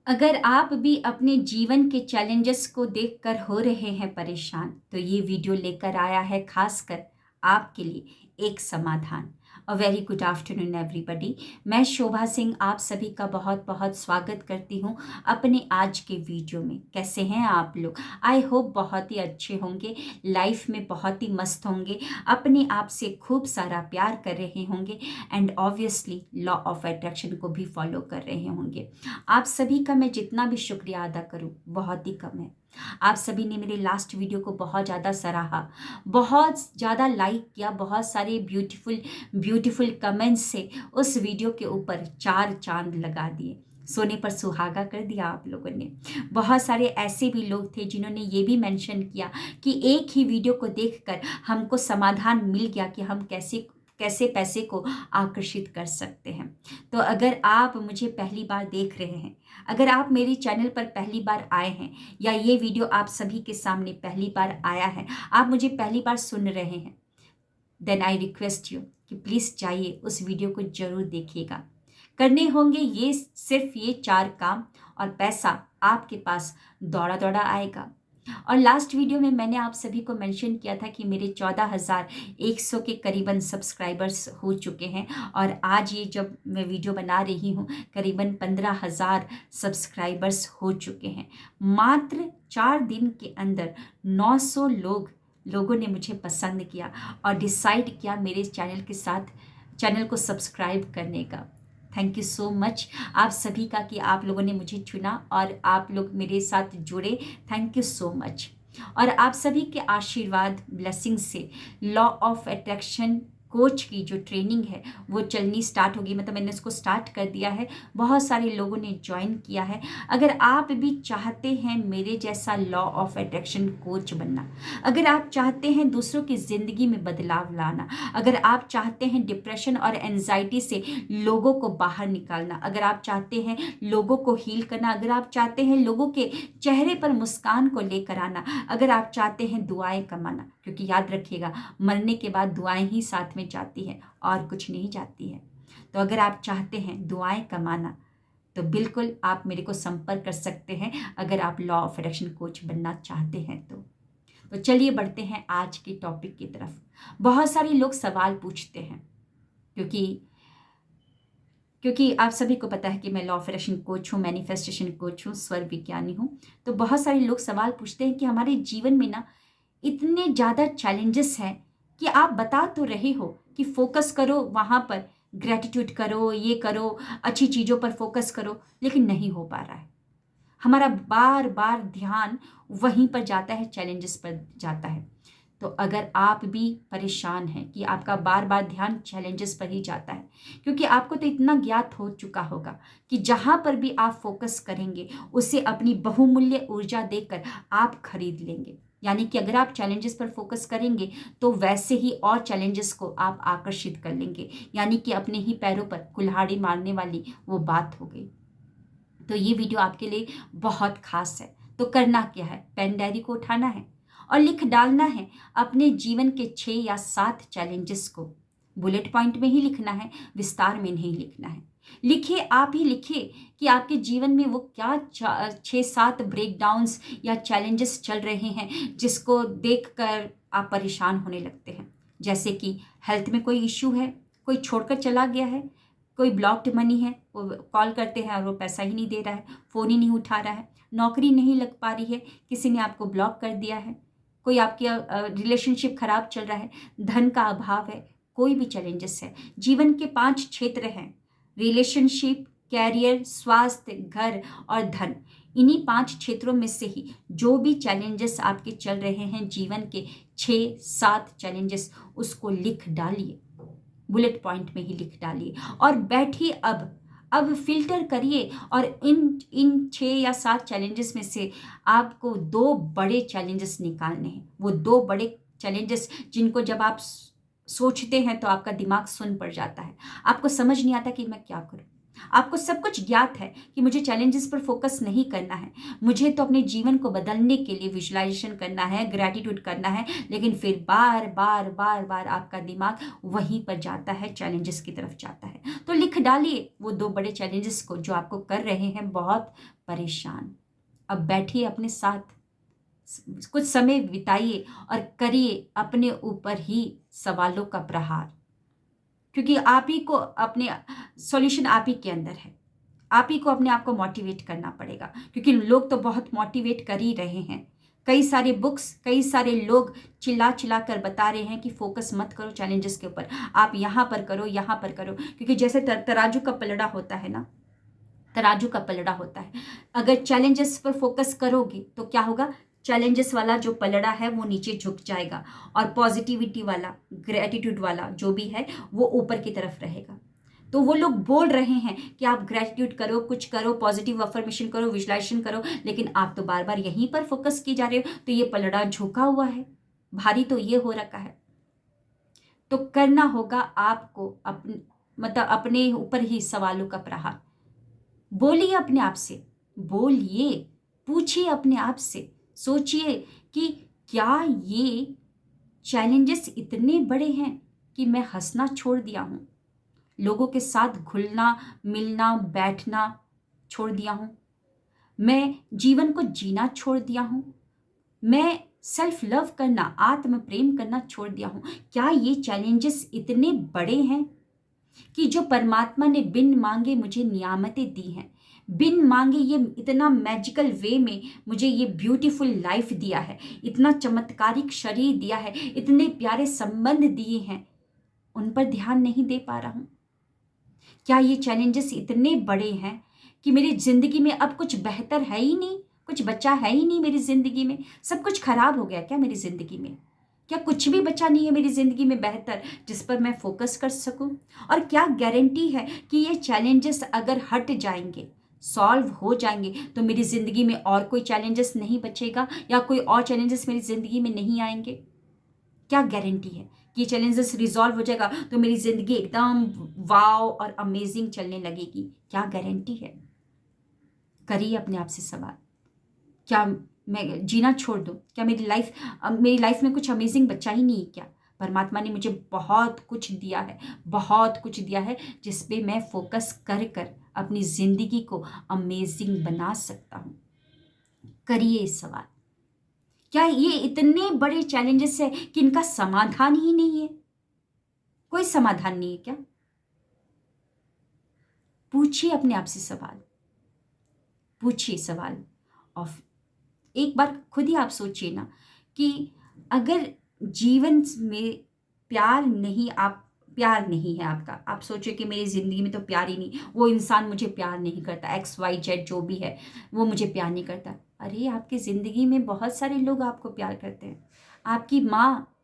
अगर आप भी अपने जीवन के चैलेंजेस को देखकर हो रहे हैं परेशान, तो ये वीडियो लेकर आया है खासकर आपके लिए एक समाधान। A very good afternoon everybody. मैं शोभा सिंह आप सभी का बहुत बहुत स्वागत करती हूँ अपने आज के वीडियो में। कैसे हैं आप लोग? आई होप बहुत ही अच्छे होंगे, लाइफ में बहुत ही मस्त होंगे, अपने आप से खूब सारा प्यार कर रहे होंगे and obviously law of attraction को भी फॉलो कर रहे होंगे। आप सभी का मैं जितना भी शुक्रिया अदा करूं बहुत ही कम है। आप सभी ने मेरे लास्ट वीडियो को बहुत ज़्यादा सराहा, बहुत ज़्यादा लाइक किया, बहुत सारे ब्यूटीफुल ब्यूटीफुल कमेंट्स से उस वीडियो के ऊपर चार चांद लगा दिए, सोने पर सुहागा कर दिया आप लोगों ने। बहुत सारे ऐसे भी लोग थे जिन्होंने ये भी मेंशन किया कि एक ही वीडियो को देखकर हमको समाधान मिल गया कि हम कैसे कैसे पैसे को आकर्षित कर सकते हैं। तो अगर आप मुझे पहली बार देख रहे हैं, अगर आप मेरे चैनल पर पहली बार आए हैं, या ये वीडियो आप सभी के सामने पहली बार आया है, आप मुझे पहली बार सुन रहे हैं, देन आई रिक्वेस्ट यू कि प्लीज़ जाइए उस वीडियो को ज़रूर देखिएगा। करने होंगे ये सिर्फ ये चार काम और पैसा आपके पास दौड़ा दौड़ा आएगा। और लास्ट वीडियो में मैंने आप सभी को मेंशन किया था कि मेरे 14,100 के करीबन सब्सक्राइबर्स हो चुके हैं, और आज ये जब मैं वीडियो बना रही हूँ करीबन 15,000 सब्सक्राइबर्स हो चुके हैं। मात्र 4 दिन के अंदर 900 लोगों ने मुझे पसंद किया और डिसाइड किया मेरे चैनल को सब्सक्राइब करने का। थैंक यू सो मच आप सभी का कि आप लोगों ने मुझे चुना और आप लोग मेरे साथ जुड़े। Thank you so much. और आप सभी के आशीर्वाद ब्लेसिंग से लॉ ऑफ अट्रैक्शन कोच की जो ट्रेनिंग है वो चलनी स्टार्ट होगी, मतलब मैंने इसको स्टार्ट कर दिया है। बहुत सारे लोगों ने ज्वाइन किया है। अगर आप भी चाहते हैं मेरे जैसा लॉ ऑफ अट्रैक्शन कोच बनना, अगर आप चाहते हैं दूसरों की ज़िंदगी में बदलाव लाना, अगर आप चाहते हैं डिप्रेशन और एनजाइटी से लोगों को बाहर निकालना, अगर आप चाहते हैं लोगों को हील करना, अगर आप चाहते हैं लोगों के चेहरे पर मुस्कान को लेकर आना, अगर आप चाहते हैं दुआएं कमाना, क्योंकि याद रखिएगा मरने के बाद दुआएं ही साथ में जाती है और कुछ नहीं जाती है। तो अगर आप चाहते हैं दुआएं कमाना तो बिल्कुल आप मेरे को संपर्क कर सकते हैं, अगर आप लॉ ऑफ अट्रैक्शन कोच बनना चाहते हैं तो चलिए बढ़ते हैं आज के टॉपिक की तरफ। बहुत सारे लोग सवाल पूछते हैं, क्योंकि आप सभी को पता है कि मैं लॉ ऑफ अट्रैक्शन कोच हूँ, मैनिफेस्टेशन कोच हूँ, स्वर विज्ञानी हूँ। तो बहुत सारे लोग सवाल पूछते हैं कि हमारे जीवन में ना इतने ज़्यादा चैलेंजेस हैं कि आप बता तो रहे हो कि फोकस करो वहाँ पर, ग्रेटिट्यूड करो, ये करो, अच्छी चीज़ों पर फोकस करो, लेकिन नहीं हो पा रहा है। हमारा बार बार ध्यान वहीं पर जाता है, चैलेंजेस पर जाता है। तो अगर आप भी परेशान हैं कि आपका बार बार ध्यान चैलेंजेस पर ही जाता है, क्योंकि आपको तो इतना ज्ञात हो चुका होगा कि जहाँ पर भी आप फोकस करेंगे उसे अपनी बहुमूल्य ऊर्जा देकर आप खरीद लेंगे। यानी कि अगर आप चैलेंजेस पर फोकस करेंगे तो वैसे ही और चैलेंजेस को आप आकर्षित कर लेंगे, यानी कि अपने ही पैरों पर कुल्हाड़ी मारने वाली वो बात हो गई। तो ये वीडियो आपके लिए बहुत खास है। तो करना क्या है, पेन डायरी को उठाना है और लिख डालना है अपने जीवन के 6 या 7 चैलेंजेस को। बुलेट पॉइंट में ही लिखना है, विस्तार में नहीं लिखना है। लिखिए, आप ही लिखिए कि आपके जीवन में वो क्या 6-7 ब्रेकडाउन्स या चैलेंजेस चल रहे हैं जिसको देखकर आप परेशान होने लगते हैं। जैसे कि हेल्थ में कोई इश्यू है, कोई छोड़कर चला गया है, कोई ब्लॉक्ड मनी है, वो कॉल करते हैं और वो पैसा ही नहीं दे रहा है, फ़ोन ही नहीं उठा रहा है, नौकरी नहीं लग पा रही है, किसी ने आपको ब्लॉक कर दिया है, कोई आपके रिलेशनशिप खराब चल रहा है, धन का अभाव है, कोई भी चैलेंजेस है। जीवन के 5 क्षेत्र हैं, रिलेशनशिप, कैरियर, स्वास्थ्य, घर और धन। इन्हीं 5 क्षेत्रों में से ही जो भी चैलेंजेस आपके चल रहे हैं, जीवन के 6-7 चैलेंजेस, उसको लिख डालिए, बुलेट पॉइंट में ही लिख डालिए और बैठिए। अब फिल्टर करिए और इन 6 या 7 चैलेंजेस में से आपको 2 बड़े चैलेंजेस निकालने हैं। वो 2 बड़े चैलेंजेस जिनको जब आप सोचते हैं तो आपका दिमाग सुन पड़ जाता है, आपको समझ नहीं आता कि मैं क्या करूं। आपको सब कुछ ज्ञात है कि मुझे चैलेंजेस पर फोकस नहीं करना है, मुझे तो अपने जीवन को बदलने के लिए विजुअलाइजेशन करना है, ग्रैटिट्यूड करना है, लेकिन फिर बार बार बार बार आपका दिमाग वहीं पर जाता है, चैलेंजेस की तरफ जाता है। तो लिख डालिए वो 2 बड़े चैलेंजेस को जो आपको कर रहे हैं बहुत परेशान। अब बैठिए अपने साथ, कुछ समय बिताइए और करिए अपने ऊपर ही सवालों का प्रहार, क्योंकि आप ही को अपने सॉल्यूशन आप ही के अंदर है। आप ही को अपने आप को मोटिवेट करना पड़ेगा, क्योंकि लोग तो बहुत मोटिवेट कर ही रहे हैं। कई सारे बुक्स, कई सारे लोग चिल्ला चिल्ला कर बता रहे हैं कि फोकस मत करो चैलेंजेस के ऊपर, आप यहाँ पर करो, यहाँ पर करो। क्योंकि जैसे तराजू का पलड़ा होता है ना, तराजू का पलड़ा होता है, अगर चैलेंजेस पर फोकस करोगे तो क्या होगा, चैलेंजेस वाला जो पलड़ा है वो नीचे झुक जाएगा और पॉजिटिविटी वाला, ग्रेटिट्यूड वाला जो भी है वो ऊपर की तरफ रहेगा। तो वो लोग बोल रहे हैं कि आप ग्रेटिट्यूड करो, कुछ करो, पॉजिटिव अफर्मेशन करो, विजुलाइजेशन करो, लेकिन आप तो बार बार यहीं पर फोकस की जा रहे हो, तो ये पलड़ा झुका हुआ है, भारी तो ये हो रखा है। तो करना होगा आपको अपने, मतलब अपने ऊपर ही सवालों का प्रहार। बोलिए अपने आप से, बोलिए, पूछिए अपने आप से, सोचिए कि क्या ये चैलेंजेस इतने बड़े हैं कि मैं हंसना छोड़ दिया हूँ, लोगों के साथ घुलना मिलना बैठना छोड़ दिया हूँ, मैं जीवन को जीना छोड़ दिया हूँ, मैं सेल्फ लव करना, आत्म प्रेम करना छोड़ दिया हूँ। क्या ये चैलेंजेस इतने बड़े हैं कि जो परमात्मा ने बिन मांगे मुझे नियामतें दी हैं, बिन मांगे ये इतना मैजिकल वे में मुझे ये ब्यूटीफुल लाइफ दिया है, इतना चमत्कारिक शरीर दिया है, इतने प्यारे संबंध दिए हैं, उन पर ध्यान नहीं दे पा रहा हूँ। क्या ये चैलेंजेस इतने बड़े हैं कि मेरी जिंदगी में अब कुछ बेहतर है ही नहीं, कुछ बचा है ही नहीं मेरी जिंदगी में, सब कुछ खराब हो गया क्या मेरी जिंदगी में? क्या कुछ भी बचा नहीं है मेरी जिंदगी में बेहतर जिस पर मैं फोकस कर सकूं? और क्या गारंटी है कि ये चैलेंजेस अगर हट जाएंगे, सॉल्व हो जाएंगे, तो मेरी जिंदगी में और कोई चैलेंजेस नहीं बचेगा या कोई और चैलेंजेस मेरी जिंदगी में नहीं आएंगे? क्या गारंटी है कि चैलेंजेस रिजॉल्व हो जाएगा तो मेरी जिंदगी एकदम वाव और अमेजिंग चलने लगेगी? क्या गारंटी है? करिए अपने आप से सवाल, क्या मैं जीना छोड़ दूं? क्या मेरी लाइफ में कुछ अमेजिंग बचा ही नहीं क्या? परमात्मा ने मुझे बहुत कुछ दिया है, बहुत कुछ दिया है जिस पे मैं फोकस कर कर अपनी जिंदगी को अमेजिंग बना सकता हूं। करिए इस सवाल। क्या ये इतने बड़े चैलेंजेस है कि इनका समाधान ही नहीं है? कोई समाधान नहीं है क्या? पूछिए अपने आप से सवाल, पूछिए सवाल। और एक बार खुद ही आप सोचिए ना कि अगर जीवन में प्यार नहीं है आपका, आप सोचिए कि मेरी ज़िंदगी में तो प्यार ही नहीं, वो इंसान मुझे प्यार नहीं करता, XYZ जो भी है वो मुझे प्यार नहीं करता। अरे आपकी ज़िंदगी में बहुत सारे लोग आपको प्यार करते हैं। आपकी माँ,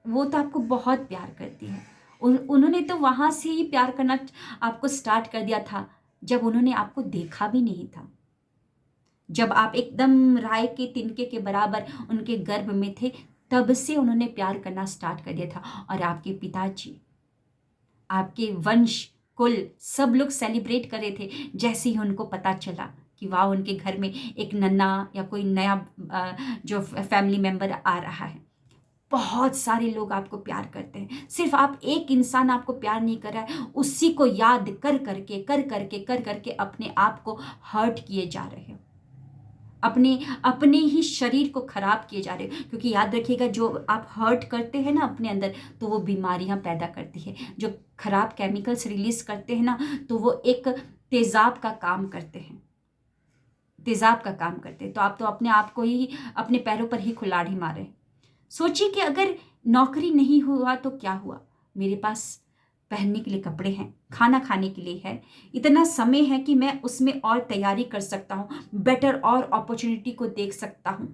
वो तो आपको बहुत प्यार करती है। उन्होंने तो वहाँ से ही प्यार करना आपको स्टार्ट कर दिया था जब उन्होंने आपको देखा भी नहीं था, जब आप एकदम राय के तिनके के बराबर उनके गर्भ में थे, तब से उन्होंने प्यार करना स्टार्ट कर दिया था। और आपके पिताजी, आपके वंश कुल सब लोग सेलिब्रेट कर रहे थे जैसे ही उनको पता चला कि वाह उनके घर में एक नन्ना या कोई नया जो फैमिली मेंबर आ रहा है। बहुत सारे लोग आपको प्यार करते हैं, सिर्फ आप एक इंसान आपको प्यार नहीं कर रहा है, उसी को याद कर करके अपने आप को हर्ट किए जा रहे हो, अपने अपने ही शरीर को खराब किए जा रहे हो। क्योंकि याद रखिएगा, जो आप हर्ट करते हैं ना अपने अंदर, तो वो बीमारियां पैदा करती है। जो खराब केमिकल्स रिलीज करते हैं ना, तो वो एक तेजाब का काम करते हैं, तेजाब का काम करते हैं। तो आप तो अपने आप को ही अपने पैरों पर ही कुल्हाड़ी मारे। सोचिए कि अगर नौकरी नहीं हुआ तो क्या हुआ, मेरे पास पहनने के लिए कपड़े हैं, खाना खाने के लिए है, इतना समय है कि मैं उसमें और तैयारी कर सकता हूँ, बेटर और अपॉर्चुनिटी को देख सकता हूँ।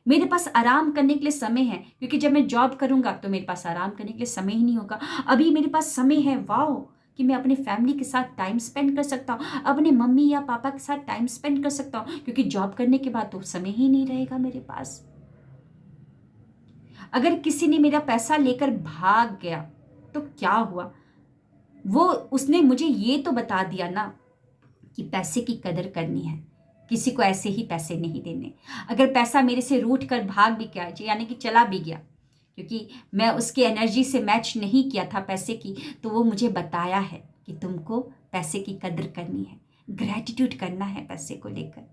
मेरे पास आराम करने के लिए समय है, क्योंकि जब मैं जॉब करूंगा तो मेरे पास आराम करने के लिए समय ही नहीं होगा। अभी मेरे पास समय है, वाओ, कि मैं अपने फैमिली के साथ टाइम स्पेंड कर सकता हूँ, अपने मम्मी या पापा के साथ टाइम स्पेंड कर सकता हूँ, क्योंकि जॉब करने के बाद तो समय ही नहीं रहेगा मेरे पास। अगर किसी ने मेरा पैसा लेकर भाग गया तो क्या हुआ? वो उसने मुझे ये तो बता दिया ना कि पैसे की कदर करनी है, किसी को ऐसे ही पैसे नहीं देने। अगर पैसा मेरे से रूठ कर भाग भी गया, यानी कि चला भी गया, क्योंकि मैं उसकी एनर्जी से मैच नहीं किया था पैसे की, तो वो मुझे बताया है कि तुमको पैसे की कदर करनी है, ग्रैटिट्यूड करना है पैसे को लेकर।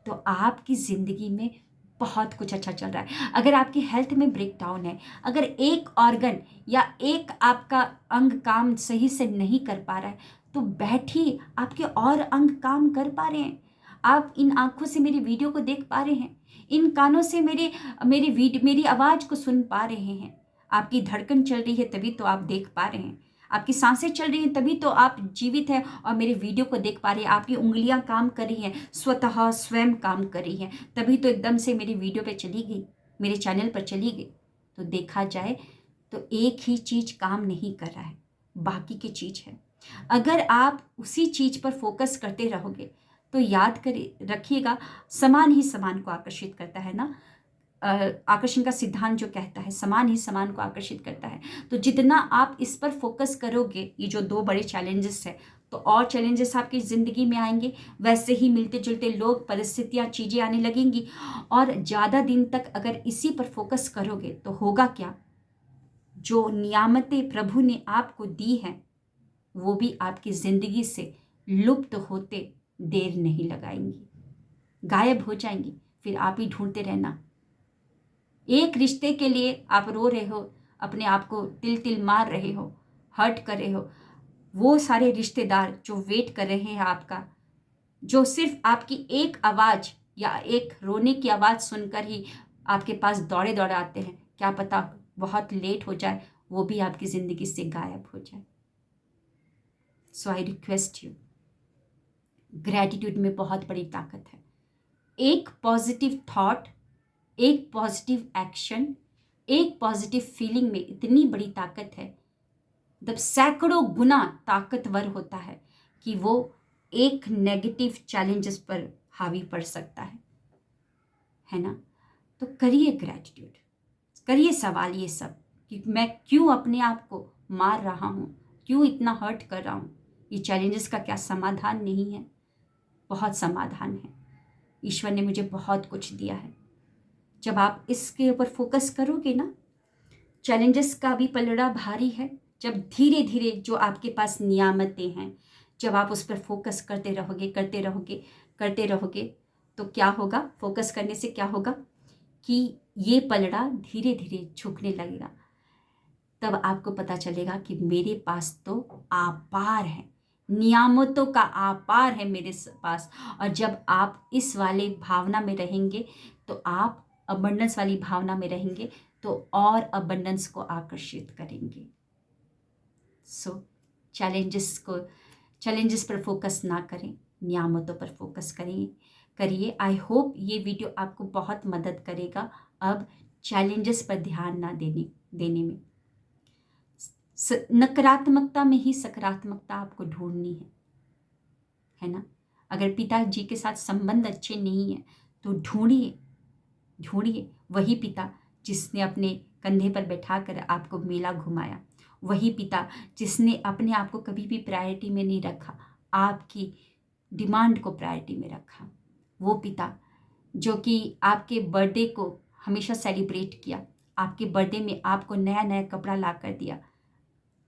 तो आपकी ज़िंदगी में बहुत कुछ अच्छा चल रहा है। अगर आपकी हेल्थ में ब्रेकडाउन है, अगर एक ऑर्गन या एक आपका अंग काम सही से नहीं कर पा रहा है, तो बैठिए, आपके और अंग काम कर पा रहे हैं। आप इन आँखों से मेरी वीडियो को देख पा रहे हैं, इन कानों से मेरी आवाज़ को सुन पा रहे हैं। आपकी धड़कन चल रही है तभी तो आप देख पा रहे हैं। आपकी सांसें चल रही हैं तभी तो आप जीवित हैं और मेरे वीडियो को देख पा रहे हैं। आपकी उंगलियां काम कर रही हैं, स्वतः स्वयं काम कर रही हैं, तभी तो एकदम से मेरी वीडियो पे चली गई, मेरे चैनल पर चली गई। तो देखा जाए तो एक ही चीज काम नहीं कर रहा है, बाकी की चीज है। अगर आप उसी चीज पर फोकस करते रहोगे तो याद कर रखिएगा, समान ही समान को आकर्षित करता है ना। आकर्षण का सिद्धांत जो कहता है समान ही समान को आकर्षित करता है। तो जितना आप इस पर फोकस करोगे, ये जो दो बड़े चैलेंजेस है, तो और चैलेंजेस आपकी ज़िंदगी में आएंगे। वैसे ही मिलते जुलते लोग, परिस्थितियाँ, चीज़ें आने लगेंगी। और ज़्यादा दिन तक अगर इसी पर फोकस करोगे तो होगा क्या, जो नियामतें प्रभु ने आपको दी हैं वो भी आपकी ज़िंदगी से लुप्त होते देर नहीं लगाएंगी, गायब हो जाएंगी। फिर आप ही ढूंढते रहना। एक रिश्ते के लिए आप रो रहे हो, अपने आप को तिल तिल मार रहे हो, हर्ट कर रहे हो। वो सारे रिश्तेदार जो वेट कर रहे हैं आपका, जो सिर्फ आपकी एक आवाज़ या एक रोने की आवाज़ सुनकर ही आपके पास दौड़े दौड़े आते हैं, क्या पता बहुत लेट हो जाए, वो भी आपकी ज़िंदगी से गायब हो जाए। सो आई रिक्वेस्ट यू, ग्रैटिट्यूड में बहुत बड़ी ताकत है। एक पॉजिटिव थॉट, एक पॉजिटिव एक्शन, एक पॉजिटिव फीलिंग में इतनी बड़ी ताकत है, मतलब सैकड़ों गुना ताकतवर होता है कि वो एक नेगेटिव चैलेंजेस पर हावी पड़ सकता है ना। तो करिए ग्रैटिट्यूड, करिए सवाल ये सब कि मैं क्यों अपने आप को मार रहा हूँ, क्यों इतना हर्ट कर रहा हूँ। ये चैलेंजेस का क्या समाधान नहीं है? बहुत समाधान है। ईश्वर ने मुझे बहुत कुछ दिया है। जब आप इसके ऊपर फोकस करोगे ना, चैलेंजेस का भी पलड़ा भारी है। जब धीरे धीरे जो आपके पास नियामतें हैं, जब आप उस पर फोकस करते रहोगे करते रहोगे करते रहोगे, तो क्या होगा, फोकस करने से क्या होगा कि ये पलड़ा धीरे धीरे झुकने लगेगा। तब आपको पता चलेगा कि मेरे पास तो आपार है, नियामतों का आपार है मेरे पास। और जब आप इस वाले भावना में रहेंगे, तो आप अबंडेंस वाली भावना में रहेंगे, तो और अबंडेंस को आकर्षित करेंगे। सो चैलेंजेस पर फोकस ना करें, नियामतों पर फोकस करिए। आई होप ये वीडियो आपको बहुत मदद करेगा अब चैलेंजेस पर ध्यान ना देने में। नकारात्मकता में ही सकारात्मकता आपको ढूंढनी है ना। अगर पिताजी के साथ संबंध अच्छे नहीं है तो ढूंढिए वही पिता जिसने अपने कंधे पर बैठाकर आपको मेला घुमाया, वही पिता जिसने अपने आप को कभी भी प्रायोरिटी में नहीं रखा, आपकी डिमांड को प्रायोरिटी में रखा। वो पिता जो कि आपके बर्थडे को हमेशा सेलिब्रेट किया, आपके बर्थडे में आपको नया नया कपड़ा ला कर दिया,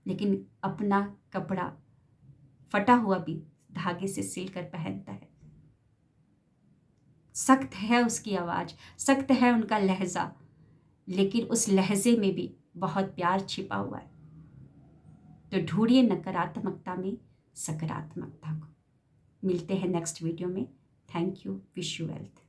लेकिन अपना कपड़ा फटा हुआ भी धागे से सिल कर पहनता है। सख्त है उसकी आवाज़, सख्त है उनका लहजा, लेकिन उस लहजे में भी बहुत प्यार छिपा हुआ है। तो ढूंढिए नकारात्मकता में सकारात्मकता को। मिलते हैं नेक्स्ट वीडियो में। Thank you. Wish you wealth.